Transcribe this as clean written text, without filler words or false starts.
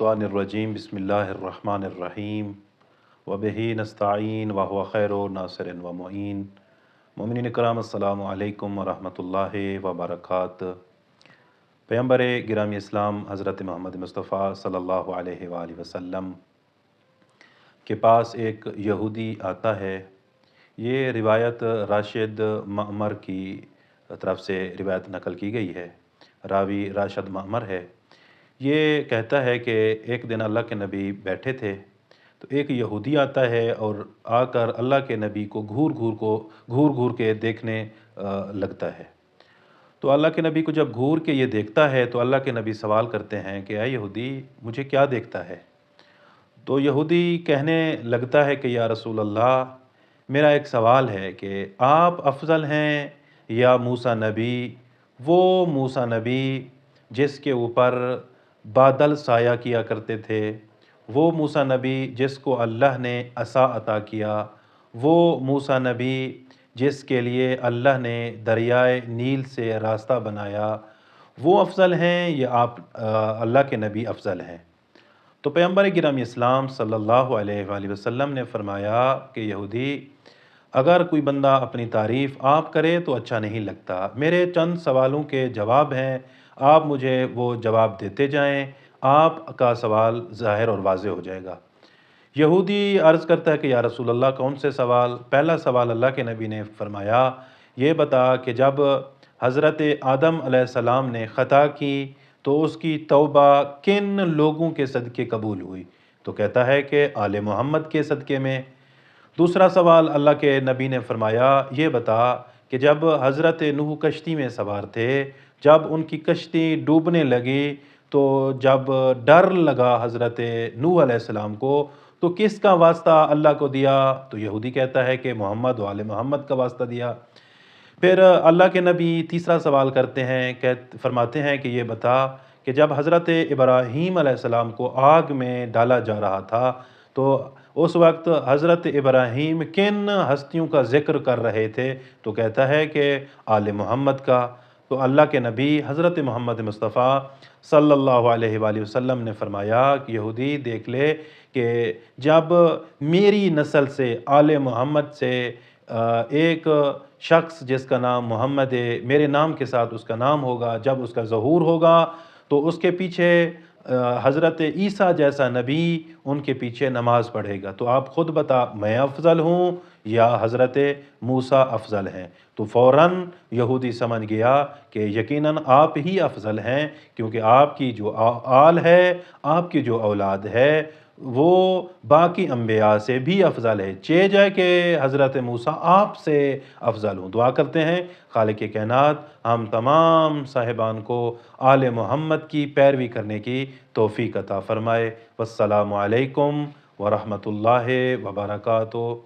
मिनश्शैतानिर्रजीम बिस्मिल्लाहिर्रहमानिर्रहीम वबिही नस्तईन वहुव खैरु नासिरिन व मुईन। मोमिनीन इकराम अस्सलामु अलैकुम वरहमतुल्लाहि वबरकातुहू। पैगम्बर गिरामी इस्लाम हज़रत मोहम्मद मुस्तफ़ा सल्लल्लाहु अलैहि वसल्लम के पास एक यहूदी आता है। ये रिवायत राशिद मअमर की तरफ से रिवायत नकल की गई है। रावी राशिद मअमर है। ये कहता है कि एक दिन अल्लाह के नबी बैठे थे तो एक यहूदी आता है और आकर अल्लाह के नबी को घूर घूर के देखने लगता है। तो अल्लाह के नबी को जब घूर के ये देखता है तो अल्लाह के नबी सवाल करते हैं कि ऐ यहूदी, मुझे क्या देखता है? तो यहूदी कहने लगता है कि या रसूल अल्लाह, मेरा एक सवाल है कि आप अफजल हैं या मूसा नबी, वो मूसा नबी जिसके ऊपर बादल साया किया करते थे, वो मूसा नबी जिसको अल्लाह ने असा अता किया, वो मूसा नबी जिसके लिए अल्लाह ने दरियाए नील से रास्ता बनाया, वो अफजल हैं या आप अल्लाह के नबी अफजल हैं? तो पैगम्बर गिरामी इस्लाम सल्लल्लाहु अलैहि वसल्लम ने फरमाया कि यहूदी, अगर कोई बंदा अपनी तारीफ़ आप करे तो अच्छा नहीं लगता। मेरे चंद सवालों के जवाब हैं, आप मुझे वो जवाब देते जाएं, आपका सवाल ज़ाहिर और वाज़ेह हो जाएगा। यहूदी अर्ज़ करता है कि या रसूल अल्लाह, कौन से सवाल? पहला सवाल अल्लाह के नबी ने फरमाया, ये बता कि जब हज़रत आदम अलैहिस्सलाम ने ख़ता की तो उसकी तौबा किन लोगों के सदक़े कबूल हुई? तो कहता है कि आले मोहम्मद के सदक़े में। दूसरा सवाल अल्लाह के नबी ने फरमाया, ये बता कि जब हज़रत नूह कश्ती में सवार थे, जब उनकी कश्ती डूबने लगी तो जब डर लगा हज़रत नूह अलैहिस्सलाम को तो किसका वास्ता अल्लाह को दिया? तो यहूदी कहता है कि मोहम्मद व आले मोहम्मद का वास्ता दिया। फिर अल्लाह के नबी तीसरा सवाल करते हैं, फरमाते हैं कि ये बता कि जब हज़रत इब्राहीम अलैहिस्सलाम को आग में डाला जा रहा था तो उस वक्त हज़रत इब्राहीम किन हस्तियों का ज़िक्र कर रहे थे? तो कहता है कि आले मोहम्मद का। तो अल्लाह के नबी हज़रत मोहम्मद मुस्तफ़ा सल्लल्लाहु अलैहि वसल्लम ने फरमाया कि यहूदी देख ले कि जब मेरी नस्ल से आले मोहम्मद से एक शख्स जिसका नाम मोहम्मद है, मेरे नाम के साथ उसका नाम होगा, जब उसका ज़हूर होगा तो उसके पीछे हज़रत ईसा जैसा नबी उनके पीछे नमाज़ पढ़ेगा। तो आप ख़ुद बता, मैं अफ़ज़ल हूँ या हज़रत मूसा अफ़ज़ल हैं? तो फ़ौरन यहूदी समझ गया कि यकीनन आप ही अफ़ज़ल हैं, क्योंकि आपकी जो आल है, आपकी जो औलाद है, वो बाकी अम्बिया से भी अफ़ज़ल है। चे जाए कि हज़रत मूसा आपसे अफ़ज़ल हूँ। दुआ करते हैं खालिक़ कायनात हम तमाम साहिबान को आले मोहम्मद की पैरवी करने की तौफ़ीक़ अता फ़रमाए। वस्सलामु अलैकुम व रहमतुल्लाहि व बरकातुहू।